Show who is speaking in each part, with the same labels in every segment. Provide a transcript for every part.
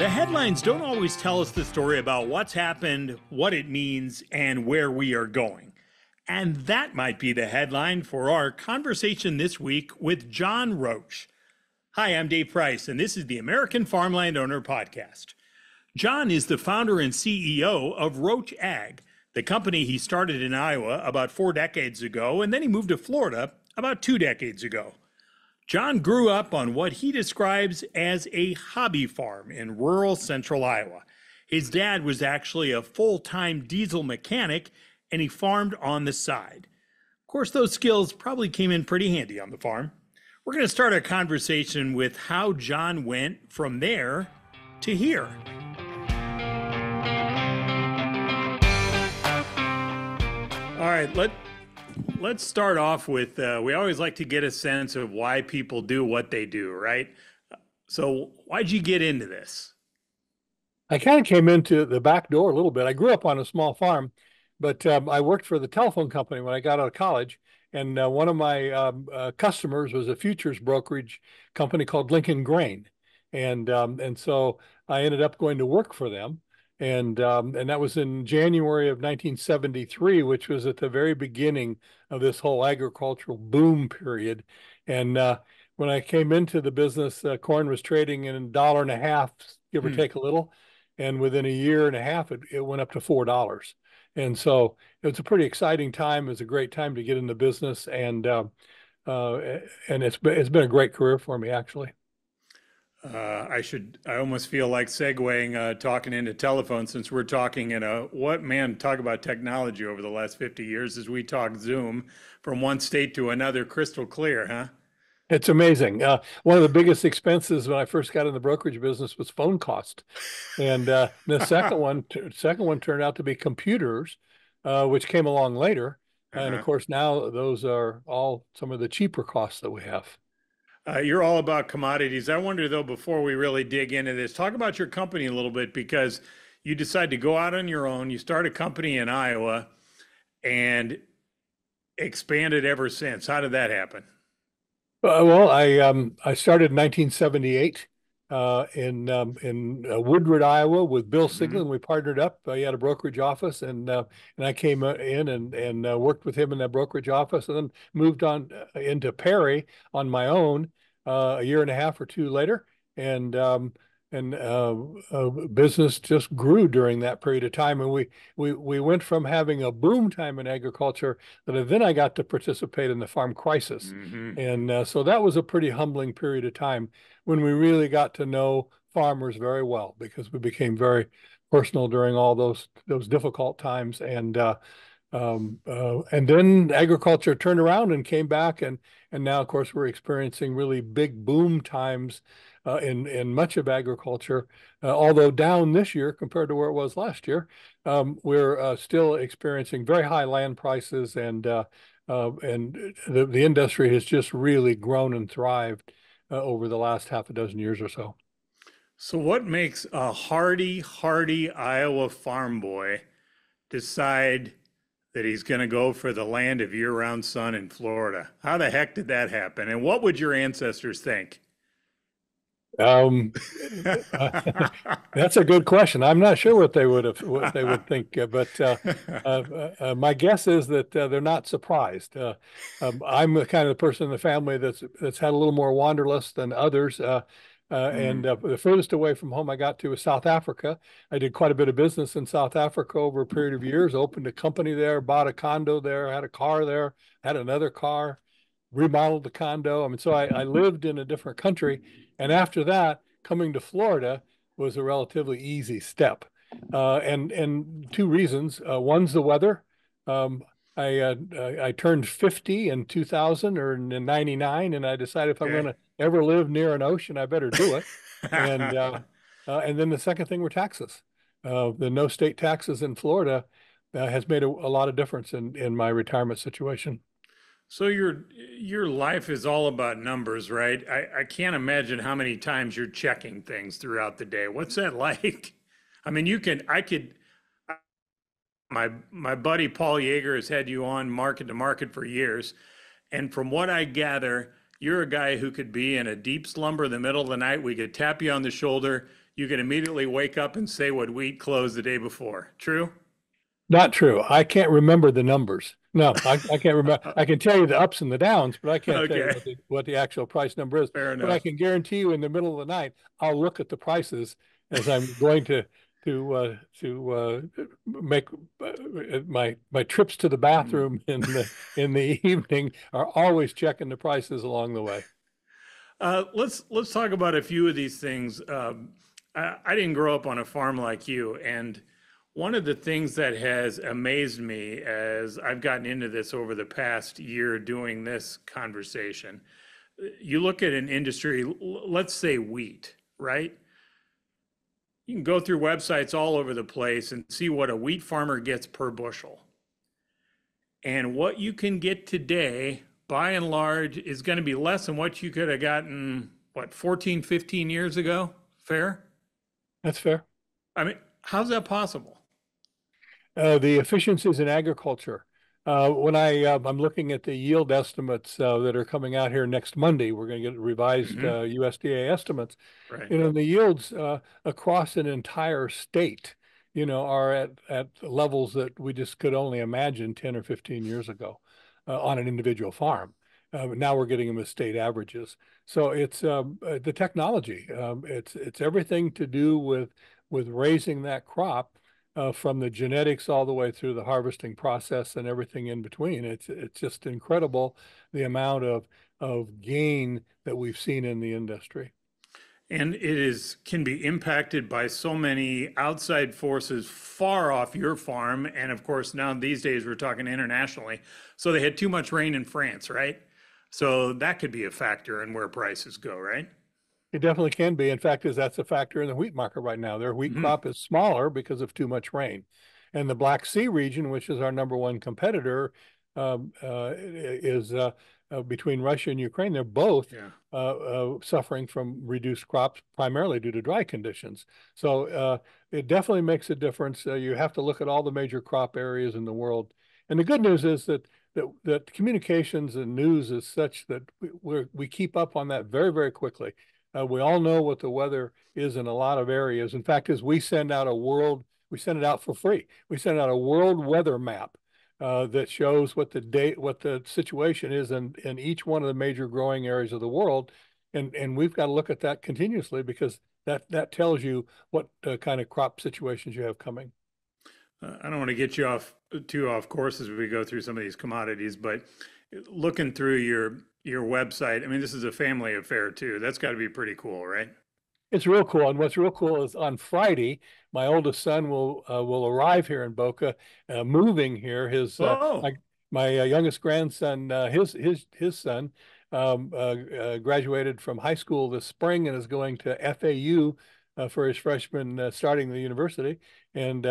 Speaker 1: The headlines don't always tell us the story about what's happened, what it means, and where we are going. And that might be the headline for our conversation this week with John Roach. Hi, I'm Dave Price, and this is the American Farmland Owner Podcast. John is the founder and CEO of Roach Ag, the company he started in Iowa about 4 decades ago, and then he moved to Florida about 2 decades ago. John grew up on what he describes as a hobby farm in rural central Iowa. His dad was actually a full-time diesel mechanic, and he farmed on the side. Of course, those skills probably came in pretty handy on the farm. We're going to start a conversation with how John went from there to here. All right, let's start off with, we always like to get a sense of why people do what they do, right? So why'd you get into this?
Speaker 2: I kind of came into the back door a little bit. I grew up on a small farm, but I worked for the telephone company when I got out of college. And one of my customers was a futures brokerage company called Lincoln Grain. And so I ended up going to work for them. And that was in January of 1973, which was at the very beginning of this whole agricultural boom period. And when I came into the business, corn was trading in $1.50, give or take a little. And within a year and a half, it went up to $4. And so it was a pretty exciting time. It was a great time to get in the business. And it's been a great career for me, actually.
Speaker 1: I almost feel like segueing, talking into telephone, since we're talking talk about technology over the last 50 years as we talk Zoom from one state to another, crystal clear, huh?
Speaker 2: It's amazing. One of the biggest expenses when I first got in the brokerage business was phone cost. And the second one turned out to be computers, which came along later. And of course, now those are all some of the cheaper costs that we have.
Speaker 1: You're all about commodities. I wonder, though, before we really dig into this, talk about your company a little bit, because you decided to go out on your own. You start a company in Iowa and expanded ever since. How did that happen?
Speaker 2: I started in 1978 in Woodward, Iowa, with Bill Siglin. We partnered up. He had a brokerage office, and I came in and worked with him in that brokerage office, and then moved on into Perry on my own a year and a half or two later, and business just grew during that period of time, and we went from having a boom time in agriculture that then I got to participate in the farm crisis, and so that was a pretty humbling period of time when we really got to know farmers very well, because we became very personal during all those difficult times, and then agriculture turned around and came back, and now, of course, we're experiencing really big boom times in much of agriculture. Although down this year compared to where it was last year, we're still experiencing very high land prices, and the industry has just really grown and thrived over the last half a dozen years or so.
Speaker 1: So what makes a hardy Iowa farm boy decide that he's going to go for the land of year-round sun in Florida? How the heck did that happen? And what would your ancestors think?
Speaker 2: That's a good question. I'm not sure what they would think, but my guess is that they're not surprised. I'm the kind of person in the family that's had a little more wanderlust than others. And the furthest away from home I got to was South Africa. I did quite a bit of business in South Africa over a period of years, opened a company there, bought a condo there, had a car there, had another car, remodeled the condo. I mean, so I lived in a different country. And after that, coming to Florida was a relatively easy step. And two reasons. One's the weather. I turned 50 in 2000 or in 99, and I decided if I'm going to ever live near an ocean, I better do it. And then the second thing were taxes. The no state taxes in Florida has made a lot of difference in my retirement situation.
Speaker 1: So your life is all about numbers, right? I can't imagine how many times you're checking things throughout the day. What's that like? I mean, my buddy Paul Yeager has had you on Market to Market for years, and from what I gather, you're a guy who could be in a deep slumber in the middle of the night. We could tap you on the shoulder. You could immediately wake up and say what wheat closed the day before. True?
Speaker 2: Not true. I can't remember the numbers. No, I can't remember. I can tell you the ups and the downs, but I can't tell you
Speaker 1: Okay,
Speaker 2: what the actual price number is.
Speaker 1: fair
Speaker 2: But I
Speaker 1: enough.
Speaker 2: can guarantee you, in the middle of the night, I'll look at the prices as I'm going to make my trips to the
Speaker 1: Hmm.
Speaker 2: bathroom in the evening are always checking the prices along the way.
Speaker 1: Let's talk about a few of these things. I didn't grow up on a farm like you, and one of the things that has amazed me as I've gotten into this over the past year doing this conversation, you look at an industry, let's say wheat, right? You can go through websites all over the place and see what a wheat farmer gets per bushel. And what you can get today, by and large, is going to be less than what you could have gotten, what, 14, 15 years ago? Fair?
Speaker 2: That's fair.
Speaker 1: I mean, how's that possible?
Speaker 2: The efficiencies in agriculture. When I'm looking at the yield estimates that are coming out here next Monday, we're going to get revised
Speaker 1: Hmm.
Speaker 2: USDA estimates.
Speaker 1: Right.
Speaker 2: You know, the yields across an entire state, are at levels that we just could only imagine 10 or 15 years ago on an individual farm. Now we're getting them as state averages. So it's the technology. It's everything to do with raising that crop from the genetics all the way through the harvesting process and everything in between. It's just incredible the amount of gain that we've seen in the industry.
Speaker 1: And it is can be impacted by so many outside forces far off your farm. And of course, now these days we're talking internationally. So they had too much rain in France, right? So that could be a factor in where prices go, right?
Speaker 2: It definitely can be. In fact, that's a factor in the wheat market right now. Their wheat
Speaker 1: Hmm.
Speaker 2: crop is smaller because of too much rain. And the Black Sea region, which is our number one competitor, is between Russia and Ukraine. They're both
Speaker 1: Yeah.
Speaker 2: suffering from reduced crops, primarily due to dry conditions. So it definitely makes a difference. You have to look at all the major crop areas in the world. And the good news is that communications and news is such that we keep up on that very, very quickly. We all know what the weather is in a lot of areas. In fact, as we send it out for free. We send out a world weather map that shows what the situation is in each one of the major growing areas of the world, and we've got to look at that continuously because that tells you what kind of crop situations you have coming.
Speaker 1: I don't want to get you off too off course as we go through some of these commodities, but looking through your website, I mean, this is a family affair too. That's got to be pretty cool, right?
Speaker 2: It's real cool. And what's real cool is on Friday, my oldest son will arrive here in Boca, moving here.
Speaker 1: Oh,
Speaker 2: My youngest grandson, his son, graduated from high school this spring and is going to FAU for his freshman starting the university. And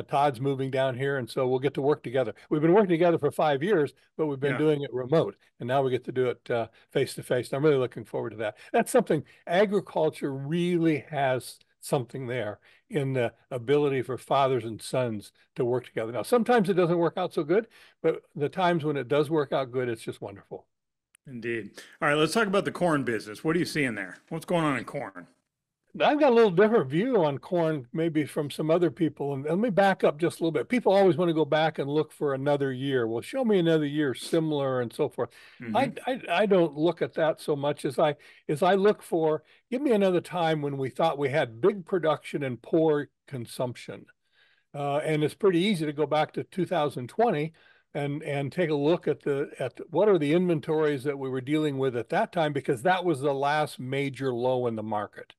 Speaker 2: Todd's moving down here, and so we'll get to work together. We've been working together for 5 years, but we've been
Speaker 1: yeah.
Speaker 2: doing it remote, and now we get to do it face to face. I'm really looking forward to that. That's something agriculture really has something there in the ability for fathers and sons to work together. Now, sometimes it doesn't work out so good, but the times when it does work out good, it's just wonderful.
Speaker 1: Indeed. All right, let's talk about the corn business. What are you seeing there? What's going on in corn?
Speaker 2: I've got a little different view on corn, maybe from some other people. And let me back up just a little bit. People always want to go back and look for another year. Well, show me another year similar and so forth.
Speaker 1: Hmm.
Speaker 2: I don't look at that so much as I look for, give me another time when we thought we had big production and poor consumption. And it's pretty easy to go back to 2020 and take a look at what are the inventories that we were dealing with at that time, because that was the last major low in the market.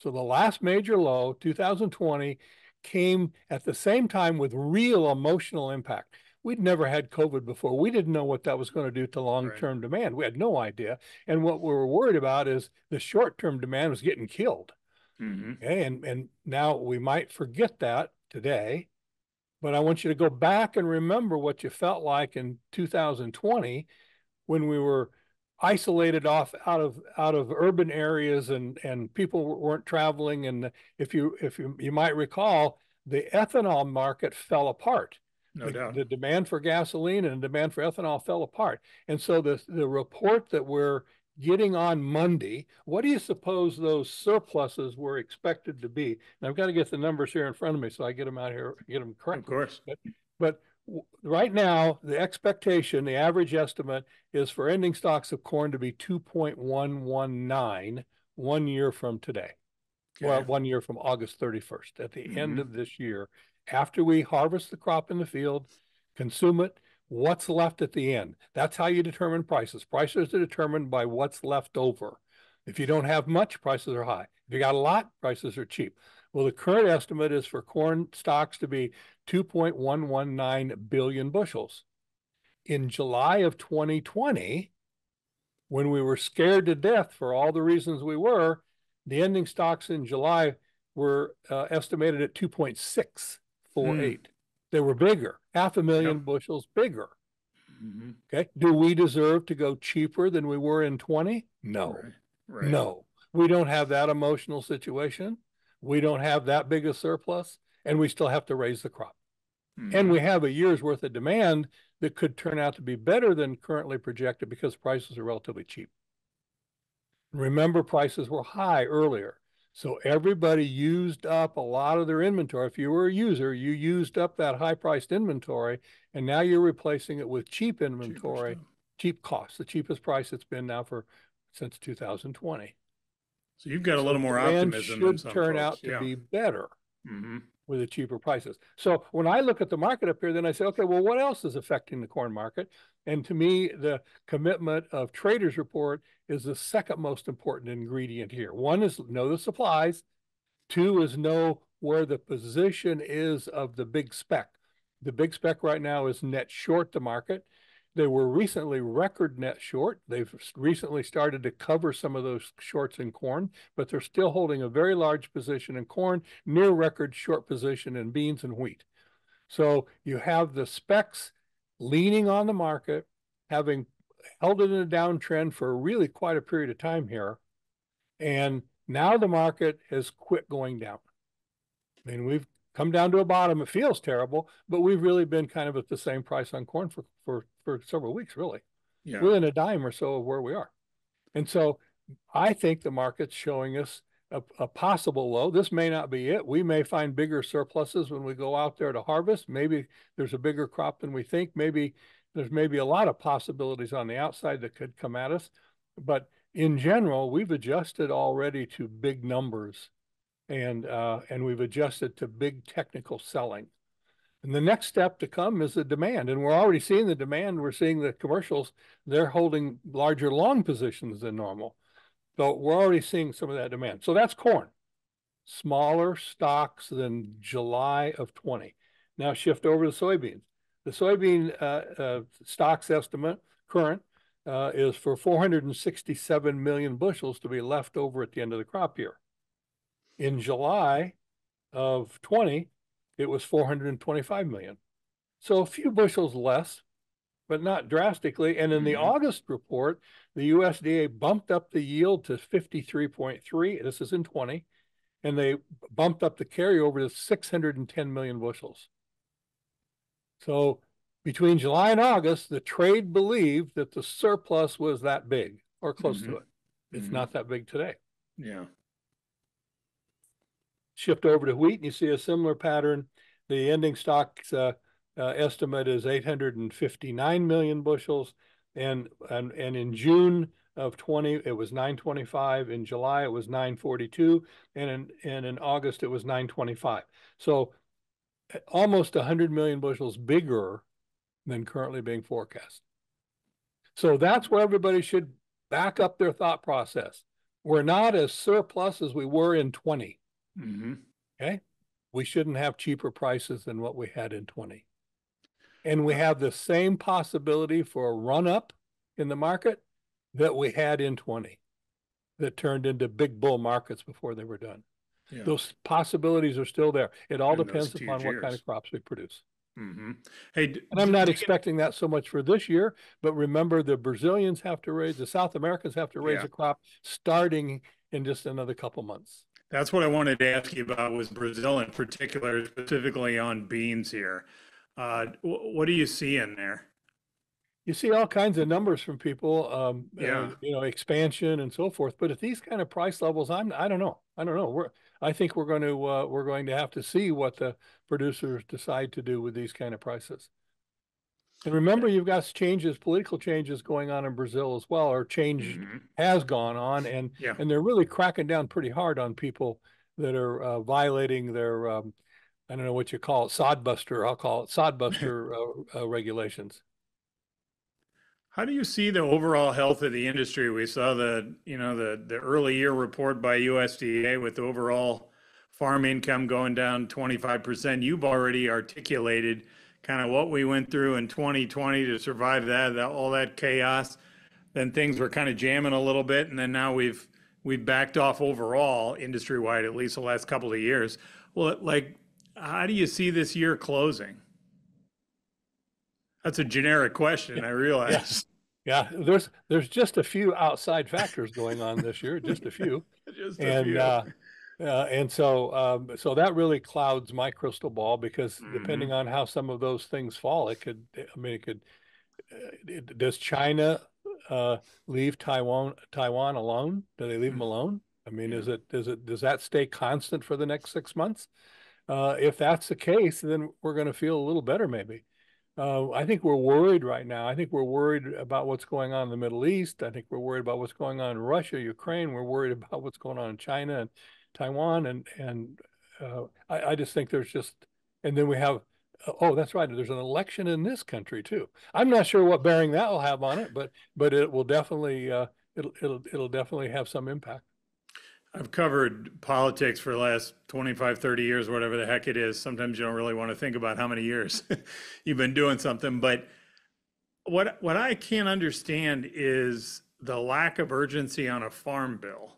Speaker 2: So the last major low, 2020, came at the same time with real emotional impact. We'd never had COVID before. We didn't know what that was going to do to
Speaker 1: Right.
Speaker 2: long-term demand. We had no idea. And what we were worried about is the short-term demand was getting killed.
Speaker 1: Hmm.
Speaker 2: Okay. And now we might forget that today, but I want you to go back and remember what you felt like in 2020 when we were isolated off out of urban areas and people weren't traveling. And if you might recall, the ethanol market fell apart
Speaker 1: No doubt.
Speaker 2: The demand for gasoline and demand for ethanol fell apart. And so the report that we're getting on Monday, what do you suppose those surpluses were expected to be? And I've got to get the numbers here in front of me so I get them out here, get them
Speaker 1: Of
Speaker 2: correctly.
Speaker 1: course.
Speaker 2: But right now, the expectation, the average estimate is for ending stocks of corn to be 2.119 1 year from today. Well,
Speaker 1: Okay.
Speaker 2: 1 year from August 31st, at the end
Speaker 1: Mm-hmm.
Speaker 2: of this year, after we harvest the crop in the field, consume it, what's left at the end? That's how you determine prices. Prices are determined by what's left over. If you don't have much, prices are high. If you got a lot, prices are cheap. Well, the current estimate is for corn stocks to be 2.119 billion bushels. In July of 2020, when we were scared to death for all the reasons we were, the ending stocks in July were estimated at 2.648. They were bigger, 500,000
Speaker 1: Yep.
Speaker 2: bushels bigger.
Speaker 1: Mm-hmm.
Speaker 2: Okay. Do we deserve to go cheaper than we were in 20? No,
Speaker 1: Right. Right.
Speaker 2: no. We don't have that emotional situation. We don't have that big a surplus, and we still have to raise the crop. And
Speaker 1: Mm-hmm.
Speaker 2: we have a year's worth of demand that could turn out to be better than currently projected because prices are relatively cheap. Remember, prices were high earlier. So everybody used up a lot of their inventory. If you were a user, you used up that high priced inventory, and now you're replacing it with cheap
Speaker 1: Cheaper
Speaker 2: inventory,
Speaker 1: stuff.
Speaker 2: cheap cost, the cheapest price it's been now for since 2020.
Speaker 1: So you've got a
Speaker 2: So
Speaker 1: little more
Speaker 2: demand
Speaker 1: optimism than
Speaker 2: should
Speaker 1: some
Speaker 2: turn
Speaker 1: folks.
Speaker 2: out to
Speaker 1: Yeah.
Speaker 2: be better
Speaker 1: Mm-hmm.
Speaker 2: with the cheaper prices. So when I look at the market up here, then I say, okay, well, what else is affecting the corn market? And to me, the commitment of traders report is the second most important ingredient here. One is know the supplies. Two is know where the position is of the big spec. The big spec right now is net short the market. They were recently record net short. They've recently started to cover some of those shorts in corn, but they're still holding a very large position in corn, near record short position in beans and wheat. So you have the specs leaning on the market, having held it in a downtrend for really quite a period of time here. And now the market has quit going down. I mean, we've come down to a bottom. It feels terrible, but we've really been kind of at the same price on corn for several weeks, really,
Speaker 1: Yeah.
Speaker 2: within a dime or so of where we are. And so I think the market's showing us a possible low. This may not be it. We may find bigger surpluses when we go out there to harvest. Maybe there's a bigger crop than we think. Maybe there's maybe a lot of possibilities on the outside that could come at us. But in general, we've adjusted already to big numbers and we've adjusted to big technical selling. And the next step to come is the demand. And we're already seeing the demand. We're seeing the commercials, they're holding larger long positions than normal. So we're already seeing some of that demand. So that's corn, smaller stocks than July of 20. Now shift over to soybeans. The soybean stocks estimate current is for 467 million bushels to be left over at the end of the crop year. In July of 20, it was 425 million. So a few bushels less, but not drastically. And in the
Speaker 1: Mm-hmm.
Speaker 2: August report, the USDA bumped up the yield to 53.3. This is in 20. And they bumped up the carryover to 610 million bushels. So between July and August, the trade believed that the surplus was that big or close
Speaker 1: Mm-hmm.
Speaker 2: to it. It's
Speaker 1: Mm-hmm.
Speaker 2: not that big today.
Speaker 1: Yeah.
Speaker 2: Shift over to wheat and you see a similar pattern. The ending stocks estimate is 859 million bushels. And in June of 20, it was 925. In July, it was 942. And in August, it was 925. So almost 100 million bushels bigger than currently being forecast. So that's where everybody should back up their thought process. We're not as surplus as we were in 20.
Speaker 1: Mm-hmm.
Speaker 2: Okay. We shouldn't have cheaper prices than what we had in 20. And we have the same possibility for a run up in the market that we had in 20 that turned into big bull markets before they were done.
Speaker 1: Yeah.
Speaker 2: Those possibilities are still there. It all
Speaker 1: In those
Speaker 2: depends
Speaker 1: huge
Speaker 2: upon what kind
Speaker 1: years.
Speaker 2: of crops we produce.
Speaker 1: Mm-hmm. Hey,
Speaker 2: And I'm not
Speaker 1: digging.
Speaker 2: expecting that so much for this year, but remember the Brazilians have to raise, the South Americans have to raise
Speaker 1: Yeah.
Speaker 2: a crop starting in just another couple months.
Speaker 1: That's what I wanted to ask you about was Brazil in particular, specifically on beans here. What do you see in there?
Speaker 2: You see all kinds of numbers from people,
Speaker 1: Yeah.
Speaker 2: expansion and so forth. But at these kind of price levels, I don't know. I don't know. I think we're going to have to see what the producers decide to do with these kind of prices. And remember, you've got changes, political changes going on in Brazil as well, or change
Speaker 1: Hmm.
Speaker 2: has gone on,
Speaker 1: Yeah.
Speaker 2: and they're really cracking down pretty hard on people that are violating their I don't know what you call it, sodbuster. I'll call it sodbuster regulations.
Speaker 1: How do you see the overall health of the industry? We saw the early year report by USDA with overall farm income going down 25%. You've already articulated kind of what we went through in 2020 to survive all that chaos. Then things were kind of jamming a little bit, and then now we've backed off overall industry wide, at least the last couple of years. Well, like, how do you see this year closing? That's a generic
Speaker 2: Yeah,
Speaker 1: question, I
Speaker 2: yeah,
Speaker 1: realize.
Speaker 2: yeah. There's just a few outside factors going on this year, just a few,
Speaker 1: Just a
Speaker 2: and
Speaker 1: few.
Speaker 2: so that really clouds my crystal ball because depending
Speaker 1: Hmm.
Speaker 2: on how some of those things fall, it could. I mean, it could. Does China uh, leave Taiwan alone? Do they leave them alone? I mean,
Speaker 1: Yeah.
Speaker 2: does that stay constant for the next 6 months? If that's the case, then we're going to feel a little better, maybe. I think we're worried right now. I think we're worried about what's going on in the Middle East. I think we're worried about what's going on in Russia, Ukraine. We're worried about what's going on in China and Taiwan, and I just think there's just, and then we have, oh, that's right. There's an election in this country too. I'm not sure what bearing that will have on it, but it will definitely it'll definitely have some impact.
Speaker 1: I've covered politics for the last 25, 30 years, whatever the heck it is. Sometimes you don't really want to think about how many years you've been doing something. But what I can't understand is the lack of urgency on a farm bill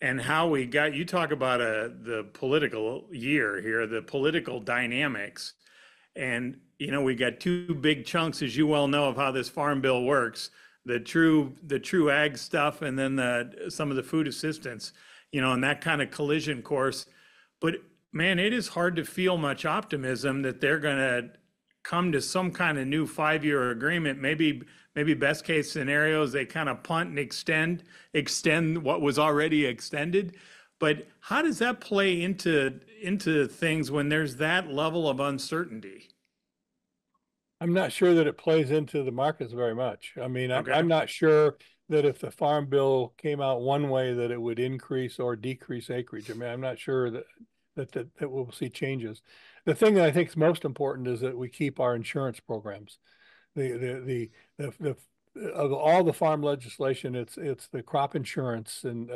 Speaker 1: and how we got, you talk about the political year here, the political dynamics. And, we got two big chunks, as you well know, of how this farm bill works, the true ag stuff, and then some of the food assistance, and that kind of collision course. But man, it is hard to feel much optimism that they're going to come to some kind of new 5-year agreement. Maybe best case scenarios, they kind of punt and extend what was already extended. But how does that play into things when there's that level of uncertainty?
Speaker 2: I'm not sure that it plays into the markets very much. I mean, I'm
Speaker 1: Okay.
Speaker 2: not sure that if the farm bill came out one way that it would increase or decrease acreage. I mean, I'm not sure that we'll see changes. The thing that I think is most important is that we keep our insurance programs. The of all the farm legislation, it's the crop insurance and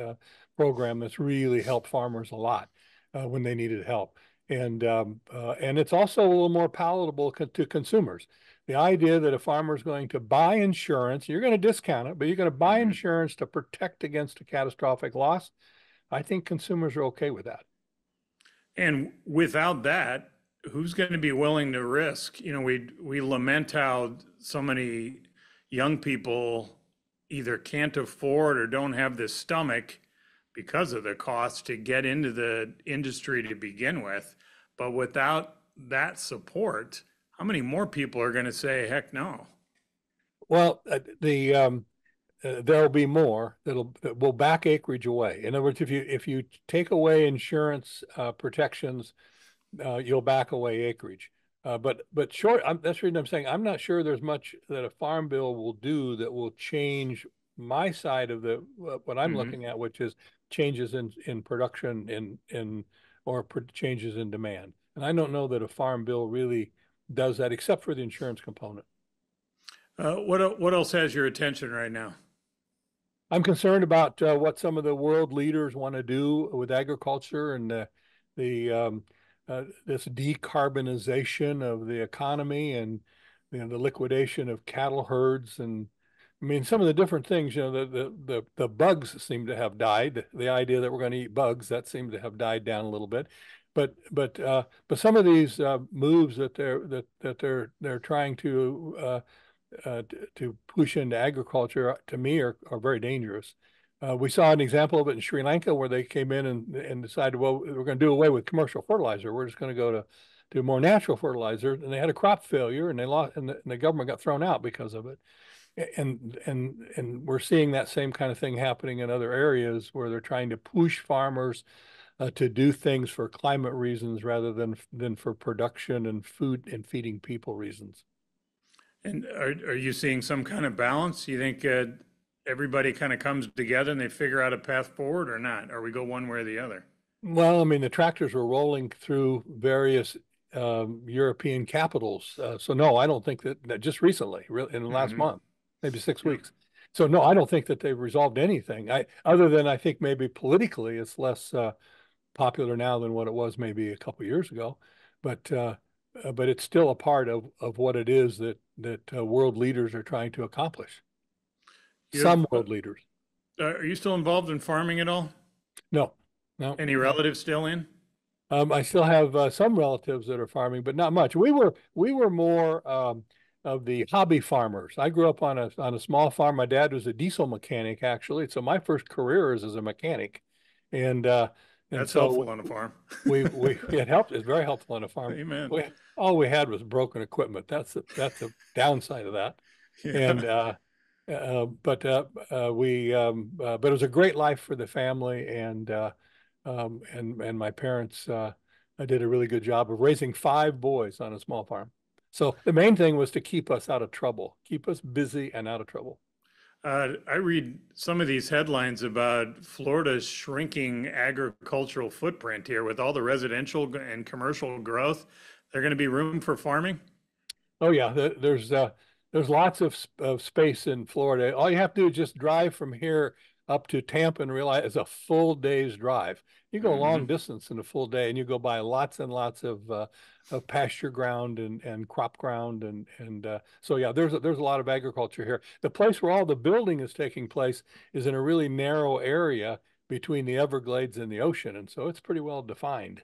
Speaker 2: program that's really helped farmers a lot when they needed help, and it's also a little more palatable to consumers. The idea that a farmer is going to buy insurance, you're going to discount it, but you're going to buy
Speaker 1: Hmm.
Speaker 2: insurance to protect against a catastrophic loss. I think consumers are okay with that.
Speaker 1: And without that, who's going to be willing to risk? We lament how so many young people either can't afford or don't have the stomach because of the cost to get into the industry to begin with. But without that support, how many more people are going to say, heck no?
Speaker 2: Well, there'll be more that will back acreage away. In other words, if you take away insurance protections, you'll back away acreage. But that's the reason I'm saying I'm not sure there's much that a farm bill will do that will change my side of the what I'm
Speaker 1: Hmm.
Speaker 2: looking at, which is changes in production in or changes in demand. And I don't know that a farm bill really does that, except for the insurance component.
Speaker 1: What else has your attention right now?
Speaker 2: I'm concerned about what some of the world leaders want to do with agriculture and this decarbonization of the economy and the liquidation of cattle herds and I mean some of the different things. The bugs seem to have died. The idea that we're going to eat bugs that seems to have died down a little bit. But some of these moves that they're trying to push into agriculture to me are very dangerous. We saw an example of it in Sri Lanka where they came in and decided, well, we're going to do away with commercial fertilizer. We're just going to go to to more natural fertilizer, and they had a crop failure, and they lost, and the government got thrown out because of it. And we're seeing that same kind of thing happening in other areas where they're trying to push farmers to do things for climate reasons rather than for production and food and feeding people reasons.
Speaker 1: And are you seeing some kind of balance? You think everybody kind of comes together and they figure out a path forward or not? Or we go one way or the other?
Speaker 2: Well, I mean, the tractors were rolling through various European capitals. So no, I don't think that just recently, really, in the last
Speaker 1: Hmm.
Speaker 2: month, maybe six
Speaker 1: Yeah,
Speaker 2: weeks. So no, I don't think that they've resolved anything. Other than I think maybe politically it's less popular now than what it was maybe a couple of years ago, but but it's still a part of what it is that world leaders are trying to accomplish.
Speaker 1: you have.
Speaker 2: Some world leaders.
Speaker 1: Are you still involved in farming at all?
Speaker 2: No, no,
Speaker 1: Any
Speaker 2: no.
Speaker 1: relatives still in?
Speaker 2: I still have some relatives that are farming, but not much. We were more of the hobby farmers. I grew up on a small farm. My dad was a diesel mechanic, actually, so my first career is as a mechanic, and uh, and
Speaker 1: That's
Speaker 2: so
Speaker 1: helpful on a farm.
Speaker 2: we it helped. It's very helpful on a farm.
Speaker 1: Amen.
Speaker 2: All we had was broken equipment. That's a downside of that.
Speaker 1: Yeah.
Speaker 2: And but it was a great life for the family, and my parents did a really good job of raising five boys on a small farm. So the main thing was to keep us out of trouble, keep us busy and out of trouble.
Speaker 1: I read some of these headlines about Florida's shrinking agricultural footprint here with all the residential and commercial growth. There going to be room for farming?
Speaker 2: Oh yeah, there's lots of space in Florida. All you have to do is just drive from here up to Tampa and realize it's a full day's drive. You go a long
Speaker 1: Hmm.
Speaker 2: distance in a full day, and you go by lots and lots of pasture ground and crop ground, and so yeah, there's a lot of agriculture here. The place where all the building is taking place is in a really narrow area between the Everglades and the ocean, and so it's pretty well defined.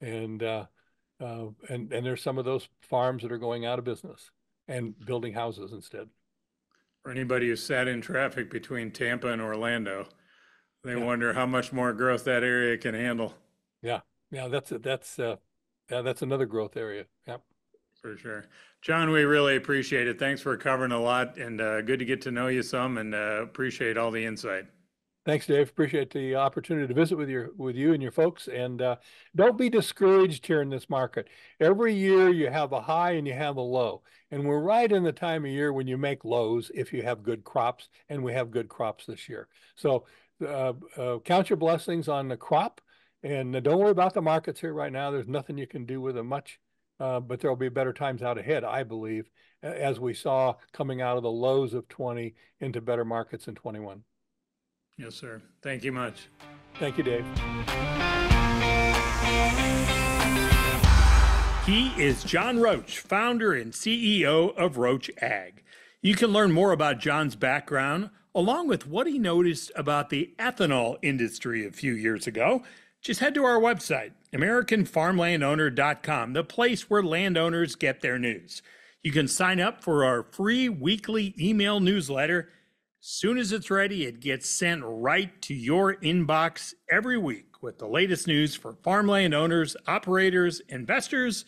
Speaker 2: And and there's some of those farms that are going out of business and building houses instead.
Speaker 1: For anybody who sat in traffic between Tampa and Orlando, they
Speaker 2: Yeah,
Speaker 1: wonder how much more growth that area can handle.
Speaker 2: yeah, yeah. That's another growth area. Yeah.
Speaker 1: For sure. John, we really appreciate it. Thanks for covering a lot and good to get to know you some and appreciate all the insight.
Speaker 2: Thanks, Dave. Appreciate the opportunity to visit with you and your folks. And don't be discouraged here in this market. Every year you have a high and you have a low, and we're right in the time of year when you make lows if you have good crops, and we have good crops this year. So count your blessings on the crop, and don't worry about the markets here right now. There's nothing you can do with them much, but there will be better times out ahead, I believe, as we saw coming out of the lows of 20 into better markets in 21.
Speaker 1: Yes, sir. Thank you much.
Speaker 2: Thank you, Dave.
Speaker 1: He is John Roach, founder and CEO of Roach Ag. You can learn more about John's background, along with what he noticed about the ethanol industry a few years ago. Just head to our website, AmericanFarmlandowner.com, the place where landowners get their news. You can sign up for our free weekly email newsletter. Soon as it's ready, it gets sent right to your inbox every week with the latest news for farmland owners, operators, investors,